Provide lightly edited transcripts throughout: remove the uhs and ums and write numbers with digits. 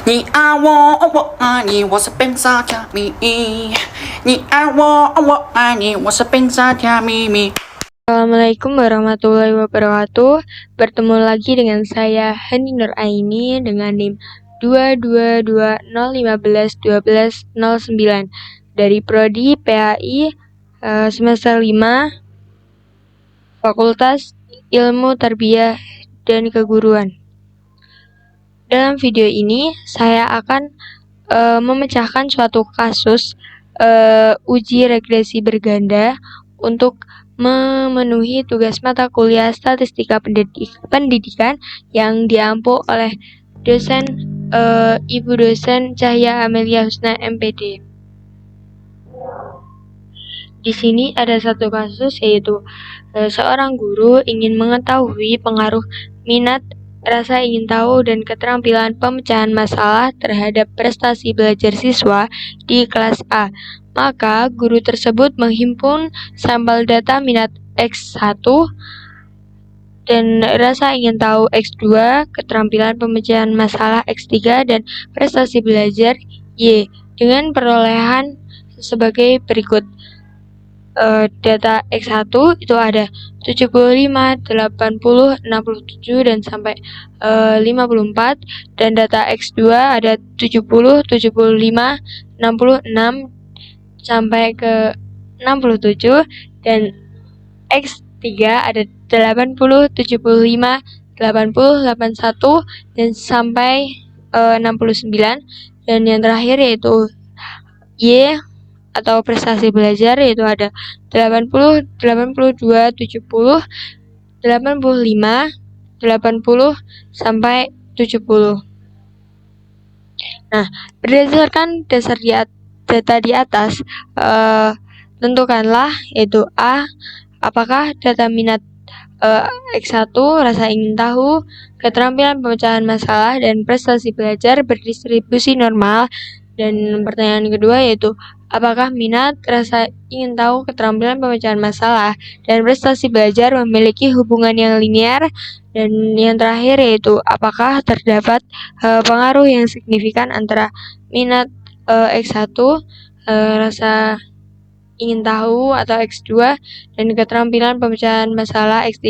你爱我，我爱你，我是本傻甜蜜。你爱我，我爱你，我是本傻甜蜜。 Assalamualaikum warahmatullahi wabarakatuh. Bertemu lagi dengan saya Hani Nur Aini dengan NIM 22201512109 dari Prodi PAI semester 5 Fakultas Ilmu Tarbiyah dan Keguruan. Dalam video ini saya akan memecahkan suatu kasus uji regresi berganda untuk memenuhi tugas mata kuliah statistika pendidikan yang diampu oleh dosen Ibu dosen Cahya Amelia Husna MPD. Di sini ada satu kasus, yaitu seorang guru ingin mengetahui pengaruh minat, rasa ingin tahu, dan keterampilan pemecahan masalah terhadap prestasi belajar siswa di kelas A. Maka guru tersebut menghimpun sampel data minat X1 dan rasa ingin tahu X2, keterampilan pemecahan masalah X3, dan prestasi belajar Y dengan perolehan sebagai berikut. Data X1 itu ada 75, 80, 67, dan sampai 54, dan data X2 ada 70, 75, 66, sampai ke 67, dan X3 ada 80, 75, 80, 81, dan sampai 69, dan yang terakhir yaitu Y atau prestasi belajar, yaitu ada 80, 82, 70, 85, 80, sampai 70. Nah, berdasarkan dasar data di atas, tentukanlah, yaitu A, apakah data minat X1, rasa ingin tahu, keterampilan pemecahan masalah, dan prestasi belajar berdistribusi normal. Dan pertanyaan kedua yaitu apakah minat, rasa ingin tahu, keterampilan pemecahan masalah, dan prestasi belajar memiliki hubungan yang linear. Dan yang terakhir yaitu apakah terdapat pengaruh yang signifikan antara minat X1, rasa ingin tahu atau X2, dan keterampilan pemecahan masalah X3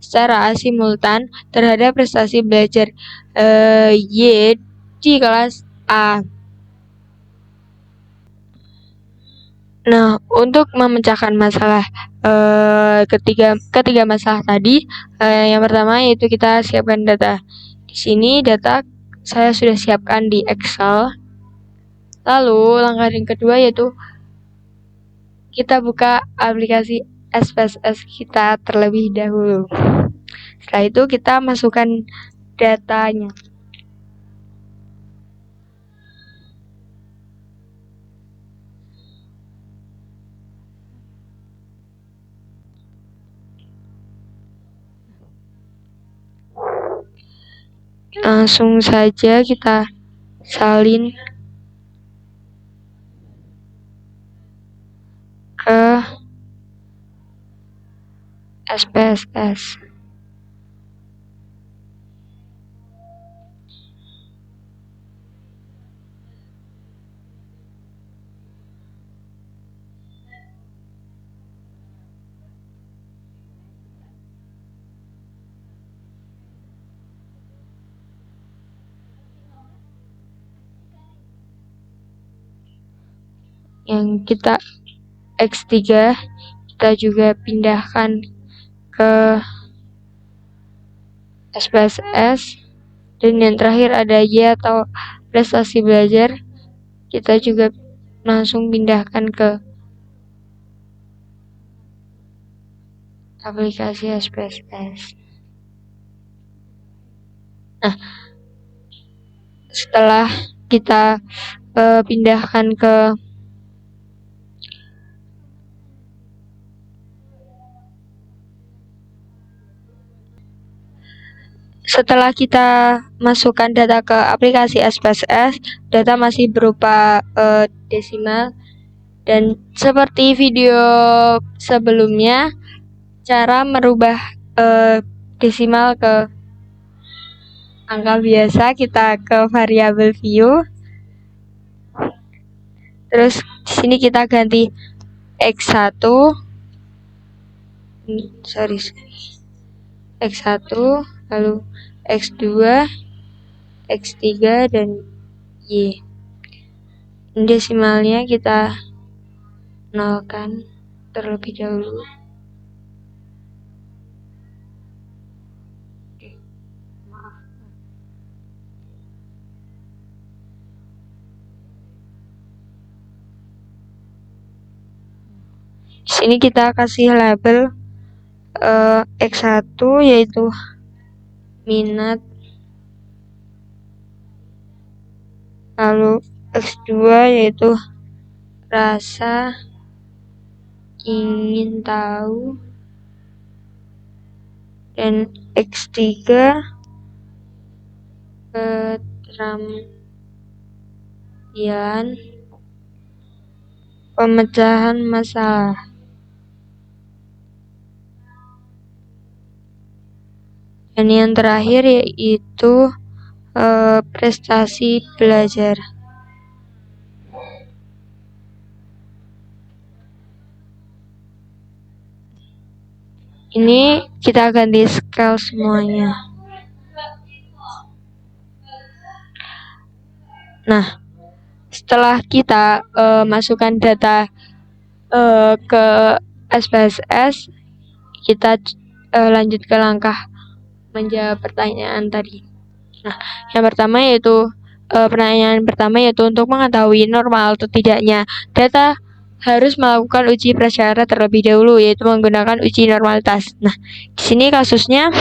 secara asimultan terhadap prestasi belajar Y di kelas A. Nah, untuk memecahkan masalah ketiga masalah tadi, yang pertama yaitu kita siapkan data. Di sini data saya sudah siapkan di Excel. Lalu langkah yang kedua yaitu kita buka aplikasi SPSS kita terlebih dahulu. Setelah itu kita masukkan datanya. Langsung saja kita salin ke SPSS. Yang kita X3 kita juga pindahkan ke SPSS. Dan yang terakhir ada Y atau prestasi belajar, kita juga langsung pindahkan ke aplikasi SPSS. Nah, setelah kita pindahkan ke Setelah kita masukkan data ke aplikasi SPSS, data masih berupa desimal. Dan seperti video sebelumnya, cara merubah desimal ke angka biasa, kita ke variabel view. Terus di sini kita ganti X1 X1, lalu X2, X3, dan Y. Desimalnya kita nolkan terlebih dahulu. Di sini kita kasih label X1 yaitu minat, lalu X2 yaitu rasa ingin tahu, dan X3 keterampilan pemecahan masalah. Dan yang terakhir yaitu prestasi belajar. Ini kita ganti scale semuanya. Nah, setelah kita masukkan data ke SPSS, kita lanjut ke langkah menjawab pertanyaan tadi. Nah, yang pertama yaitu pertanyaan pertama yaitu untuk mengetahui normal atau tidaknya data harus melakukan uji prasyarat terlebih dahulu, yaitu menggunakan uji normalitas. Nah, di sini kasusnya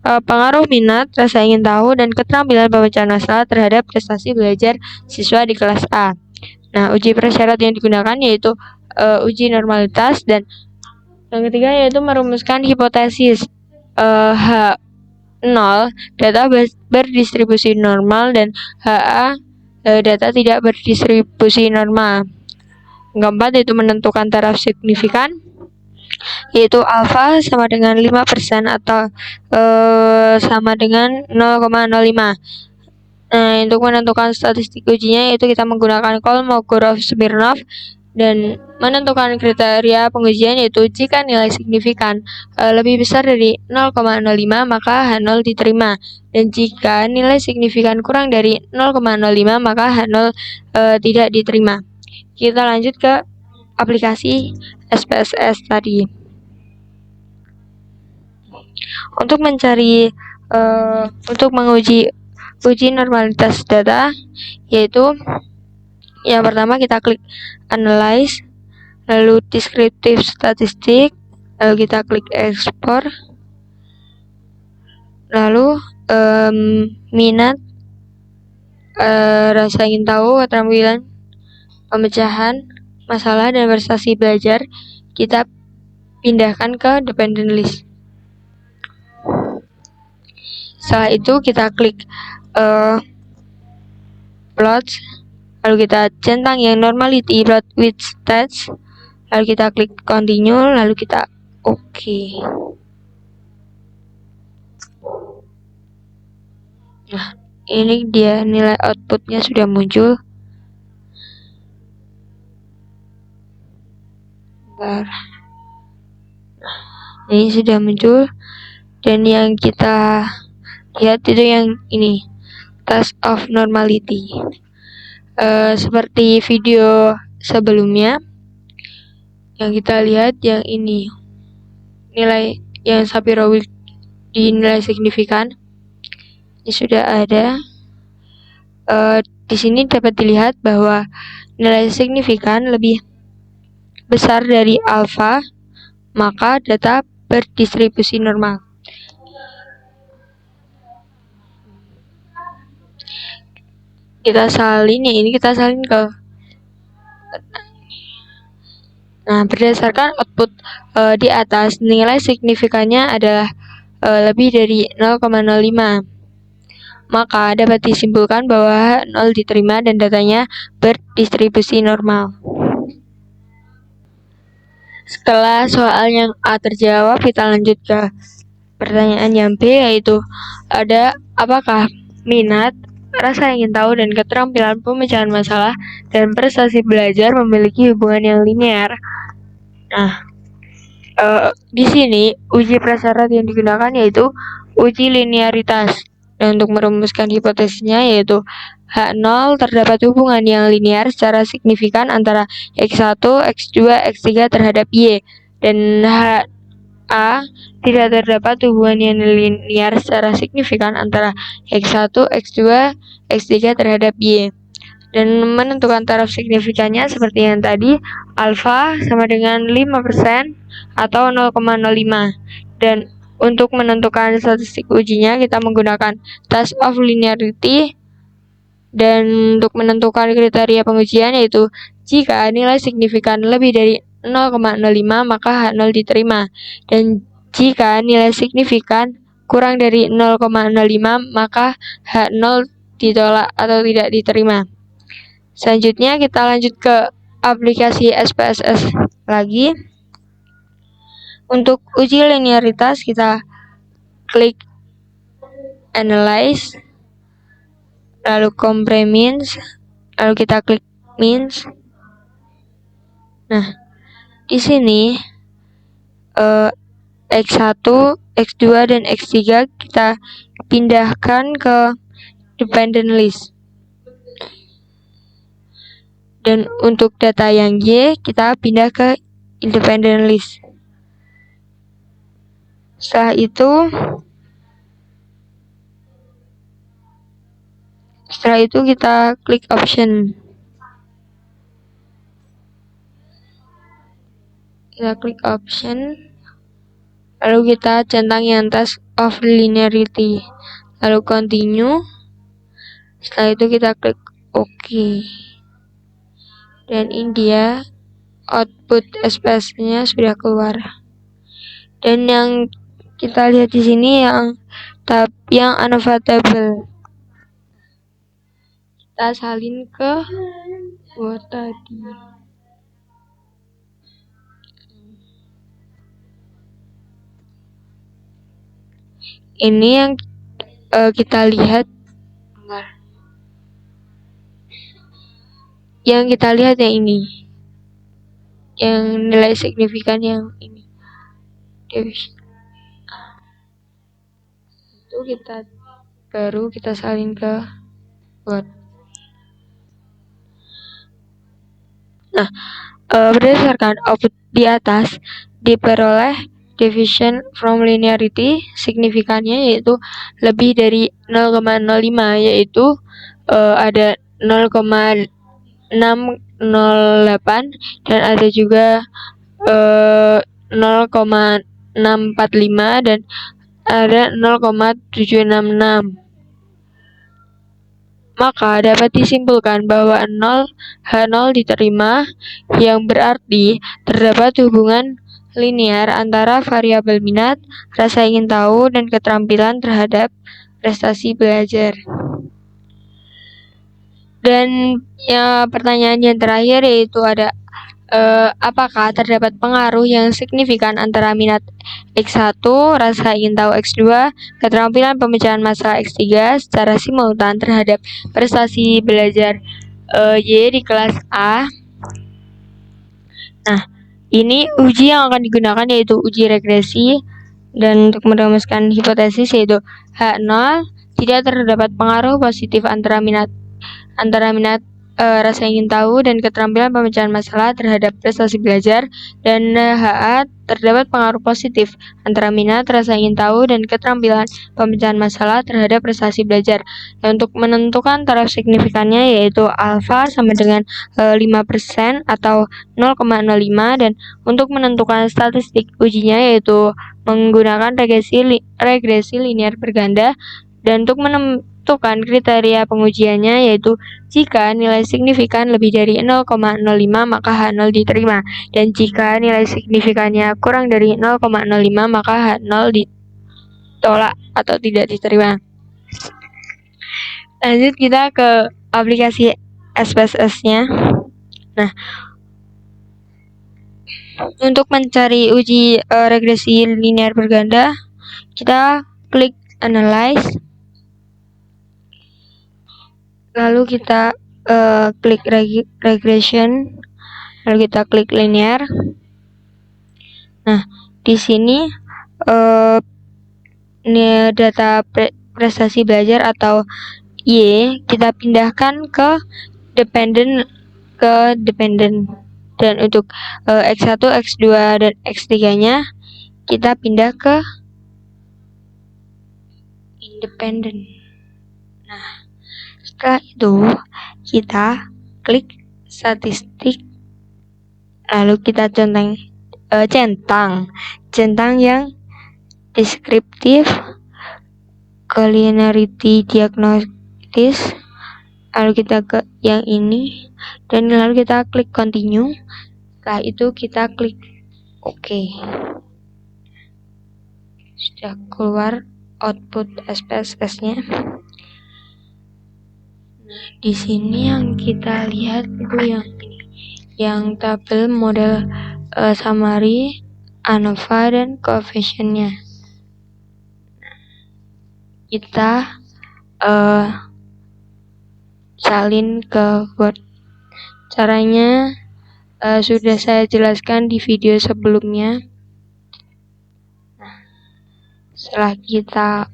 pengaruh minat, rasa ingin tahu, dan keterampilan pemecahan masalah terhadap prestasi belajar siswa di kelas A. Nah, uji prasyarat yang digunakan yaitu uji normalitas, dan yang ketiga yaitu merumuskan hipotesis H0 data berdistribusi normal dan HA data tidak berdistribusi normal. Yang keempat yaitu menentukan taraf signifikan, yaitu alfa sama dengan 5% atau sama dengan 0,05. Nah, untuk menentukan statistik ujinya yaitu kita menggunakan Kolmogorov-Smirnov, dan menentukan kriteria pengujian yaitu jika nilai signifikan lebih besar dari 0,05 maka H0 diterima, dan jika nilai signifikan kurang dari 0,05 maka H0 tidak diterima. Kita lanjut ke aplikasi SPSS tadi. Untuk mencari untuk menguji uji normalitas data, yaitu yang pertama kita klik analyze, lalu descriptive statistik, lalu kita klik export, lalu minat, rasa ingin tahu, keterampilan pemecahan masalah, dan prestasi belajar kita pindahkan ke dependent list. Setelah itu kita klik plot, lalu kita centang yang normality plot with stats, lalu kita klik continue, lalu kita oke. Nah, ini dia nilai outputnya sudah muncul. Nah, ini sudah muncul, dan yang kita lihat itu yang ini, test of normality. Seperti video sebelumnya yang kita lihat, yang ini nilai yang Shapiro-Wilk di nilai signifikan ini sudah ada. Di sini dapat dilihat bahwa nilai signifikan lebih besar dari alfa, maka data berdistribusi normal. Kita salin, ini kita salin ke. Nah, berdasarkan output di atas, nilai signifikannya adalah lebih dari 0,05. Maka dapat disimpulkan bahwa 0 diterima dan datanya berdistribusi normal. Setelah soal yang A terjawab, kita lanjut ke pertanyaan yang B, yaitu apakah minat, rasa ingin tahu, dan keterampilan pemecahan masalah dan prestasi belajar memiliki hubungan yang linear. Nah, di sini uji prasyarat yang digunakan yaitu uji linearitas. Dan untuk merumuskan hipotesisnya yaitu H0 terdapat hubungan yang linear secara signifikan antara X1, X2, X3 terhadap Y. Dan HA tidak terdapat hubungan yang linear secara signifikan antara X1, X2, X3 terhadap Y. Dan menentukan taraf signifikannya seperti yang tadi, alfa sama dengan 5% atau 0,05. Dan untuk menentukan statistik ujinya kita menggunakan test of linearity. Dan untuk menentukan kriteria pengujian yaitu jika nilai signifikan lebih dari 0,05 maka H0 diterima. Dan jika nilai signifikan kurang dari 0,05 maka H0 ditolak atau tidak diterima. Selanjutnya kita lanjut ke aplikasi SPSS lagi. Untuk uji linearitas kita klik analyze, lalu compare means, lalu kita klik means. Nah, di sini X1, X2 dan X3 kita pindahkan ke dependent list. Dan untuk data yang Y kita pindah ke independent list. Setelah itu kita klik option. Kita klik option, lalu kita centang yang test of linearity, lalu continue. Setelah itu kita klik OK. Dan ini dia output SPS-nya sudah keluar. Dan yang kita lihat di sini yang unavailable. Kita salin ke Word tadi. Ini yang kita lihat. Yang kita lihat yang ini. Yang nilai signifikan yang ini. Itu baru kita salin ke Word. Nah, berdasarkan output di atas diperoleh deviation from linearity signifikannya yaitu lebih dari 0,05, yaitu ada 0,608 dan ada juga 0,645 dan ada 0,766. Maka dapat disimpulkan bahwa H0 diterima, yang berarti terdapat hubungan linear antara variabel minat, rasa ingin tahu, dan keterampilan terhadap prestasi belajar. Dan pertanyaan yang terakhir yaitu ada apakah terdapat pengaruh yang signifikan antara minat X1, rasa ingin tahu X2, keterampilan pemecahan masalah X3 secara simultan terhadap prestasi belajar Y di kelas A. Nah, ini uji yang akan digunakan yaitu uji regresi. Dan untuk merumuskan hipotesis yaitu H0 tidak terdapat pengaruh positif antara minat rasa ingin tahu dan keterampilan pemecahan masalah terhadap prestasi belajar, dan HA terdapat pengaruh positif antara minat, rasa ingin tahu, dan keterampilan pemecahan masalah terhadap prestasi belajar. Dan untuk menentukan taraf signifikannya yaitu alfa sama dengan 5% atau 0,05, dan untuk menentukan statistik ujinya yaitu menggunakan regresi linear berganda. Dan untuk menentukan kriteria pengujiannya yaitu jika nilai signifikan lebih dari 0,05 maka H0 diterima, dan jika nilai signifikannya kurang dari 0,05 maka H0 ditolak atau tidak diterima. Lanjut kita ke aplikasi SPSS-nya. Nah, untuk mencari uji regresi linear berganda, kita klik analyze. lalu kita klik regression, lalu kita klik linear. Nah, di sini data prestasi belajar atau Y kita pindahkan ke dependent dan untuk X1, X2 dan X3-nya kita pindah ke independent. Nah, setelah itu kita klik statistik, lalu kita centang yang deskriptif, linearity diagnosis, lalu kita ke yang ini dan lalu kita klik continue. Setelah itu kita klik OK. Sudah keluar output SPSS-nya. Nah, di sini yang kita lihat itu yang ini, yang tabel model summary, ANOVA dan coefficient-nya. Kita salin ke Word. Caranya sudah saya jelaskan di video sebelumnya. Setelah kita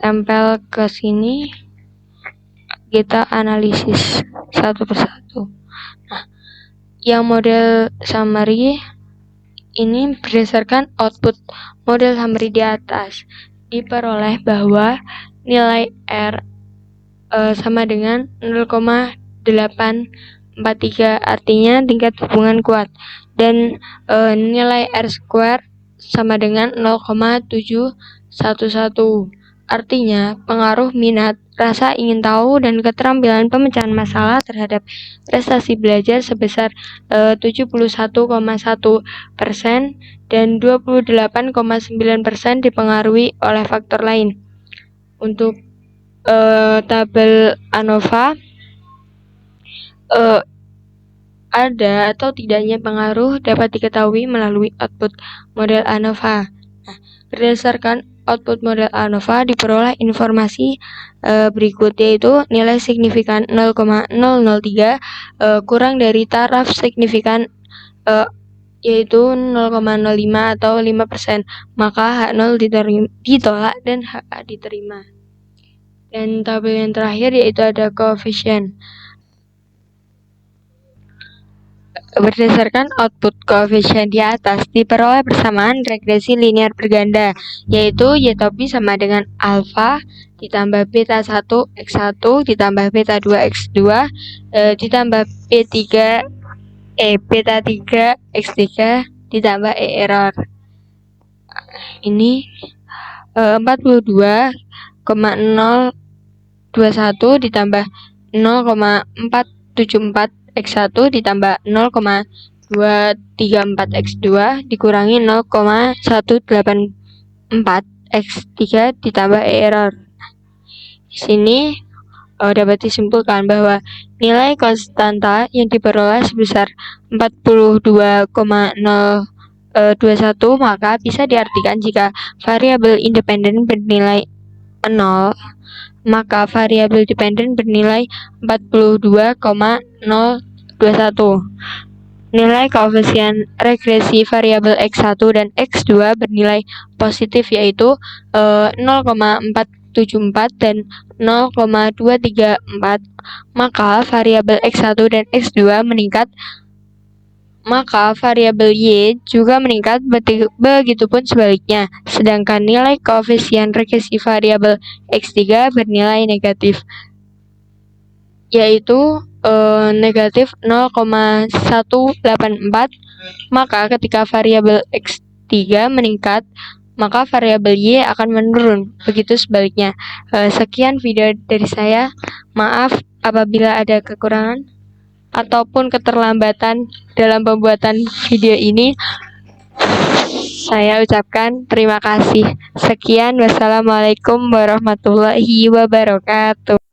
tempel ke sini, kita analisis satu persatu. Nah, yang model summary ini berdasarkan output model summary di atas diperoleh bahwa nilai R sama dengan 0,843, artinya tingkat hubungan kuat, dan nilai R square sama dengan 0,711, artinya pengaruh minat, rasa ingin tahu, dan keterampilan pemecahan masalah terhadap prestasi belajar sebesar 71,1% dan 28,9% dipengaruhi oleh faktor lain. Untuk tabel ANOVA ada atau tidaknya pengaruh dapat diketahui melalui output model ANOVA. Nah, berdasarkan output model ANOVA diperoleh informasi berikut, yaitu nilai signifikan 0,003 kurang dari taraf signifikan yaitu 0,05 atau 5%, maka H0 ditolak dan HA diterima. Dan tabel yang terakhir yaitu ada coefficient. Berdasarkan output coefficient di atas diperoleh persamaan regresi linear berganda, yaitu Y topi sama dengan alfa ditambah beta 1 X1 ditambah beta 2 X2 ditambah beta 3 X3 ditambah E error. Ini 42,021 ditambah 0,474 X1 ditambah 0,234 X2 dikurangi 0,184 X3 ditambah E error. Di sini dapat disimpulkan bahwa nilai konstanta yang diperoleh sebesar 42,021, maka bisa diartikan jika variabel independen bernilai 0, maka variabel dependen bernilai 42,021. Nilai koefisien regresi variabel X1 dan X2 bernilai positif, yaitu 0,474 dan 0,234, maka variabel X1 dan X2 meningkat, maka variabel Y juga meningkat, begitupun sebaliknya. Sedangkan nilai koefisien regresi variabel X3 bernilai negatif, yaitu negatif 0,184, maka ketika variabel X3 meningkat, maka variabel Y akan menurun, begitu sebaliknya. Sekian video dari saya. Maaf apabila ada kekurangan ataupun keterlambatan dalam pembuatan video ini. Saya ucapkan terima kasih. Sekian, wassalamualaikum warahmatullahi wabarakatuh.